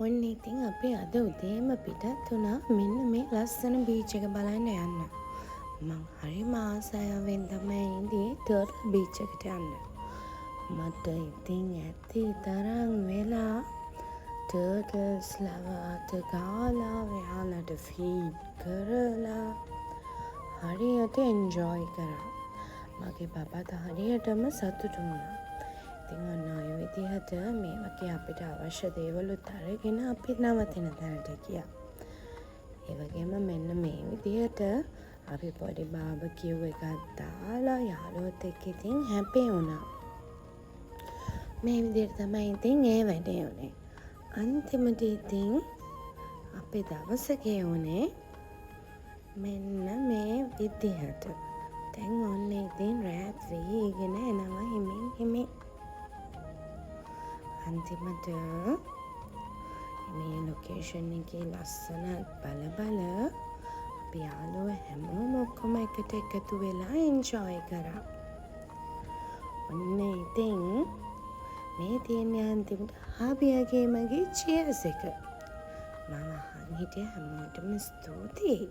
ඔන්න ඉතින් අපි අද උදේම පිටත් වුණා මෙන්න මේ ලස්සන බීච් එක බලන්න යන්න. මං හරිම ආසාවෙන් තමයි ඉඳී ටර්ටල් බීච් එකට යන්න. මට ඉතින් ඇති තරම් වෙලා ටර්ටල්ස් ලවාට ගාලා එයාලට ෆීඩ් කරලා හරියට එන්ජොයි කරා. මගේ බබාට හරියටම සතුටු වුණා. ඉතින් ඔන්න ඔය විදිහට මේ වගේ අපිට අවශ්‍ය දේවලුත් අරගෙන අපි නවතින තැනට ගියා. ඒ වගේම මෙන්න මේ විදිහට අපි පොඩි බාබකියු එකක් දාලා යාළුවොත් එක්ක ඉතින් හැපි වුණා. මේ විදිහට තමයි ඉතින් ඒ වැඩේ වුණේ. අන්තිමට ඉතින් අපේ දවස ගෙවුනේ මෙන්න මේ විදිහට. දැන් ඔන්න ඉතින් රෑත් වීගෙන එනවා හිමින් හිමින්. අන්තිමට මේ ලොකේෂන් එකේ ලස්සනත් බල අපි යාළුවෝ හැමෝම ඔක්කොම එකට එකතු වෙලා එන්ජොයි කරා. ඔන්න ඉතින් මේ තියෙන අන්තිමට හාබියාගේ මගේ චියර්ස් එක. මම අහන් හිටිය හැමෝටම ස්තුතියි.